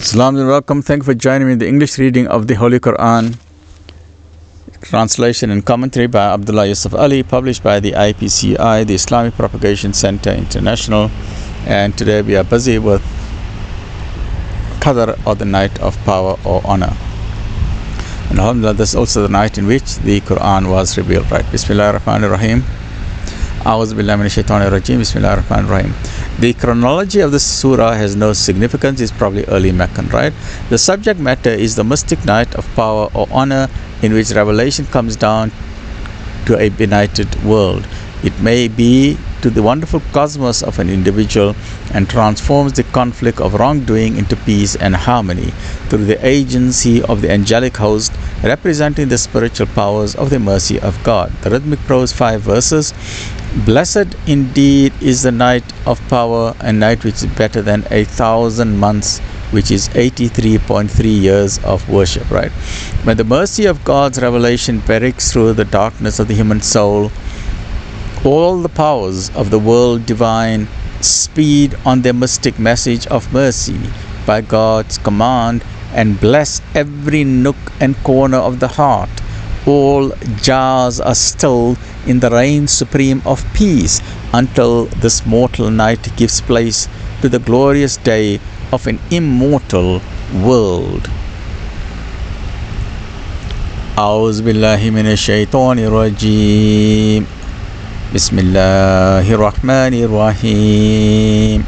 Salam and welcome. Thank you for joining me in the English reading of the Holy Quran, translation and commentary by Abdullah Yusuf Ali, published by the IPCI, the Islamic Propagation Center International. And today we are busy with Qadr, or the night of power or honor. And alhamdulillah, this is also the night in which the Quran was revealed, right? Bismillahirrahmanirrahim. A'udhu billahi minash shaitanir rajeem. Bismillahirrahmanirrahim. The chronology of the surah has no significance. It's probably early Meccan, right? The subject matter is the mystic night of power or honor, in which revelation comes down to a benighted world. It may be to the wonderful cosmos of an individual and transforms the conflict of wrongdoing into peace and harmony through the agency of the angelic host, representing the spiritual powers of the mercy of God. The rhythmic prose, 5 verses. Blessed indeed is the night of power, a night which is better than 1,000 months, which is 83.3 years of worship, right? When the mercy of God's revelation breaks through the darkness of the human soul, all the powers of the world divine speed on their mystic message of mercy by God's command and bless every nook and corner of the heart. All jars are still in the reign supreme of peace until this mortal night gives place to the glorious day of an immortal world. A'udhu billahi minash shaitanir rajeem. Bismillahir rahmanir rahim.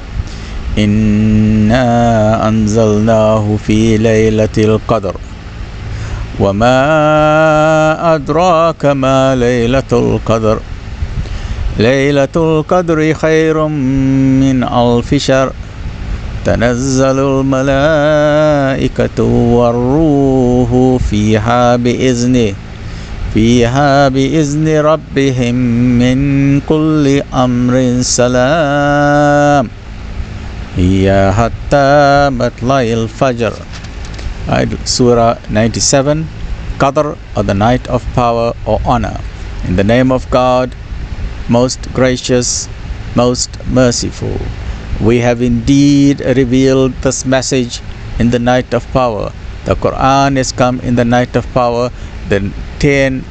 Inna anzalnahu fi laylatil qadr. وما أدراك ما ليلة القدر ليلة القدر خير من ألف شهر تنزل الملائكة والروح فيها بإذن ربهم من كل أمر سلام هي حتى مطلع الفجر. Surah 97, Qadr, or the night of power or honor. In the name of God, most gracious, most merciful. We have indeed revealed this message in the night of power. The Quran has come in the night of power, the 10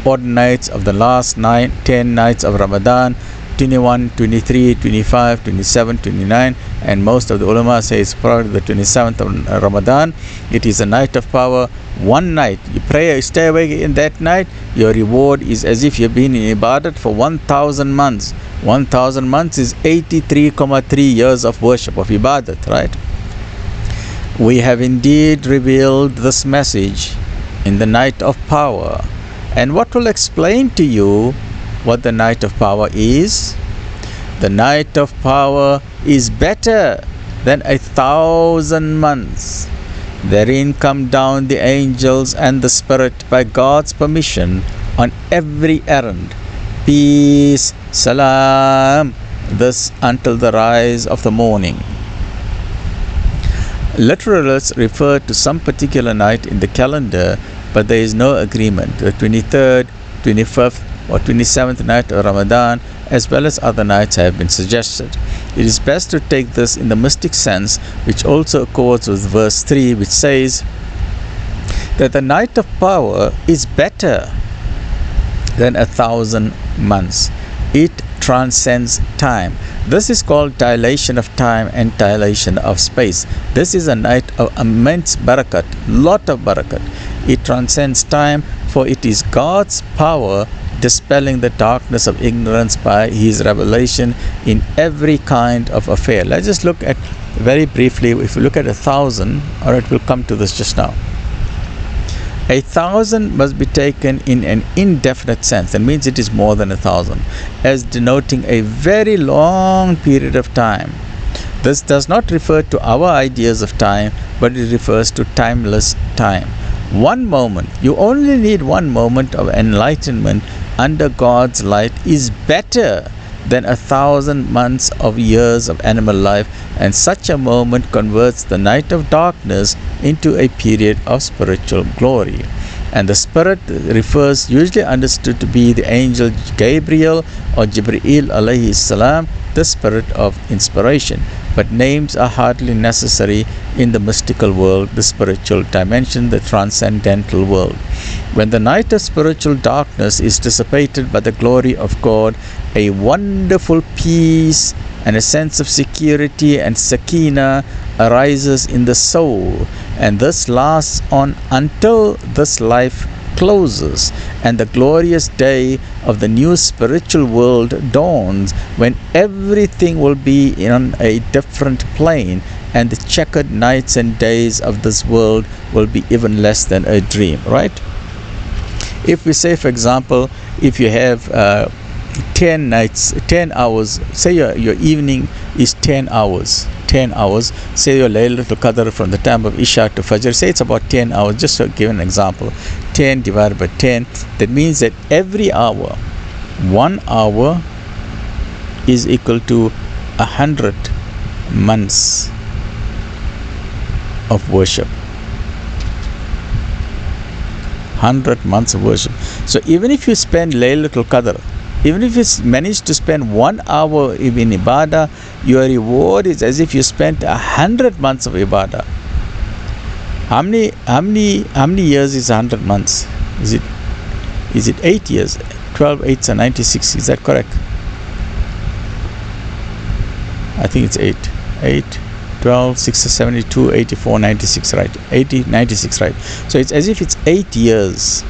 odd nights of the last 10 nights of Ramadan, 21, 23, 25, 27, 29, and most of the ulama say it's probably the 27th of Ramadan. It is a night of power. One night, you pray, you stay awake in that night, your reward is as if you've been in ibadat for 1,000 months. 1,000 months is 83.3 years of worship, of ibadat, right? We have indeed revealed this message in the night of power. And what will explain to you what the night of power is? The night of power is better than 1,000 months. Therein come down the angels and the Spirit by God's permission on every errand. Peace, salam, this until the rise of the morning. Literalists refer to some particular night in the calendar, but there is no agreement. The 23rd, 25th, or 27th night of Ramadan, as well as other nights, have been suggested. It is best to take this in the mystic sense, which also accords with verse 3, which says that the night of power is better than 1,000 months. It transcends time. This is called dilation of time and dilation of space. This is a night of immense barakat, lot of barakat. It transcends time, for it is God's power dispelling the darkness of ignorance by His revelation in every kind of affair. Let's just look at very briefly, if you look at 1,000, or it will come to this just now. 1,000 must be taken in an indefinite sense. That means it is more than 1,000, as denoting a very long period of time. This does not refer to our ideas of time, but it refers to timeless time. One moment, you only need one moment of enlightenment under God's light is better than 1,000 months of years of animal life, and such a moment converts the night of darkness into a period of spiritual glory. And the spirit refers, usually understood to be the angel Gabriel or Jibreel alayhi salam, the spirit of inspiration. but names are hardly necessary in the mystical world, the spiritual dimension, the transcendental world. When the night of spiritual darkness is dissipated by the glory of God, a wonderful peace and a sense of security and sakina arises in the soul, and this lasts on until this life closes and the glorious day of the new spiritual world dawns, when everything will be on a different plane, and the checkered nights and days of this world will be even less than a dream, right? If we say, for example, if you have 10 nights, 10 hours, say your evening is 10 hours, say your Laylatul Qadr from the time of Isha to Fajr, say it's about 10 hours, just to give an example, 10 divided by 10, that means that every hour, 1 hour is equal to 100 months of worship. 100 months of worship. So even if you spend Laylatul Qadr, even if you manage to spend 1 hour in ibadah, your reward is as if you spent 100 months of ibadah. How many years is 100 months? Is it 8 years? 12 8s are 96. Is that correct? I think it's 8. 8, 12, 6, 72, 84, 96, right? 80, 96, right? So it's as if it's 8 years.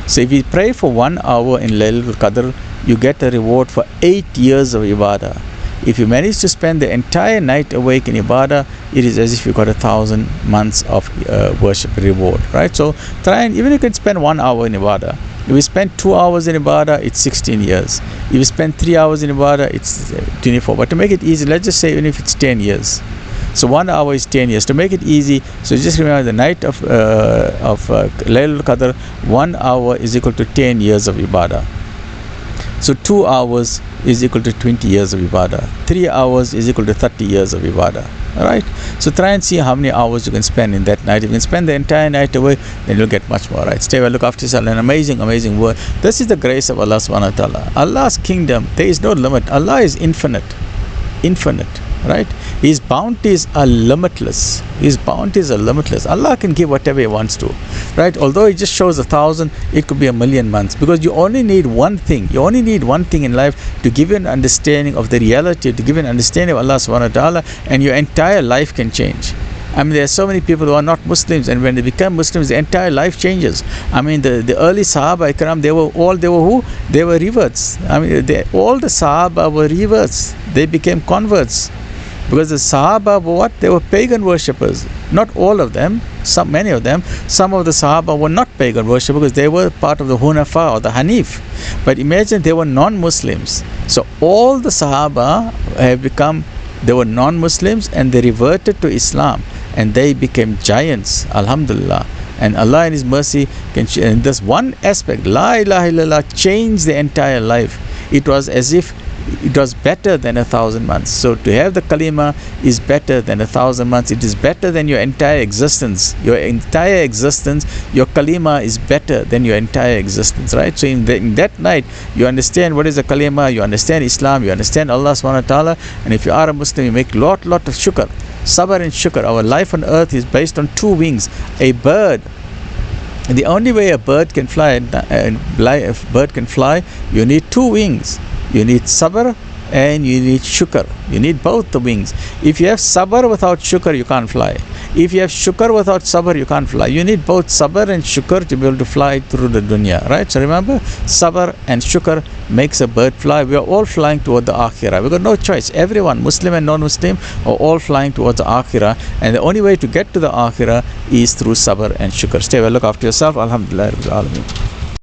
So if you pray for 1 hour in Laylatul Qadr, you get a reward for 8 years of ibadah. If you manage to spend the entire night awake in ibadah, it is as if you got 1,000 months of worship reward, right? So try, and even if you can spend 1 hour in ibadah. If you spend 2 hours in ibadah, it's 16 years. If you spend 3 hours in ibadah, it's 24. But to make it easy, let's just say even if it's 10 years. So 1 hour is 10 years. To make it easy, so just remember the night of Laylatul Qadr, 1 hour is equal to 10 years of ibadah. So 2 hours is equal to 20 years of ibadah. 3 hours is equal to 30 years of ibadah. Alright? So try and see how many hours you can spend in that night. If you can spend the entire night away, then you'll get much more, right? Stay well, look after yourself. An amazing, amazing word. This is the grace of Allah subhanahu wa ta'ala. Allah's kingdom, there is no limit. Allah is infinite. Infinite. Right? His bounties are limitless. His bounties are limitless. Allah can give whatever He wants to. Right? Although He just shows 1,000, it could be 1,000,000 months. Because you only need one thing. You only need one thing in life to give you an understanding of the reality, to give you an understanding of Allah subhanahu wa ta'ala, and your entire life can change. I mean, there are so many people who are not Muslims, and when they become Muslims, the entire life changes. I mean, the early Sahaba Ikram, they were who? They were reverts. I mean, all the Sahaba were reverts. They became converts. Because the Sahaba were what? They were pagan worshippers. Not all of them, many of them. Some of the Sahaba were not pagan worshippers because they were part of the Hunafa or the Hanif. But imagine they were non-Muslims. So all the Sahaba have become, they were non-Muslims and they reverted to Islam. And they became giants, alhamdulillah. And Allah in His mercy can, in this one aspect, La ilaha illallah, changed the entire life. It was as if it was better than 1,000 months. So to have the kalima is better than 1,000 months. It is better than your entire existence. Your entire existence, your kalima is better than your entire existence, right? So in that night, you understand what is a kalima, you understand Islam, you understand Allah subhanahu wa ta'ala, and if you are a Muslim, you make lot of shukr. Sabr and shukr. Our life on earth is based on two wings. A bird, the only way a bird can fly, you need two wings. You need sabr and you need shukr. You need both the wings. If you have sabr without shukr, you can't fly. If you have shukr without sabr, you can't fly. You need both sabr and shukr to be able to fly through the dunya, right? So remember, sabr and shukr makes a bird fly. We are all flying toward the akhirah. We've got no choice. Everyone, Muslim and non-Muslim, are all flying towards the akhirah. And the only way to get to the akhirah is through sabr and shukr. Stay well, look after yourself. Alhamdulillah Rabbil Alameen.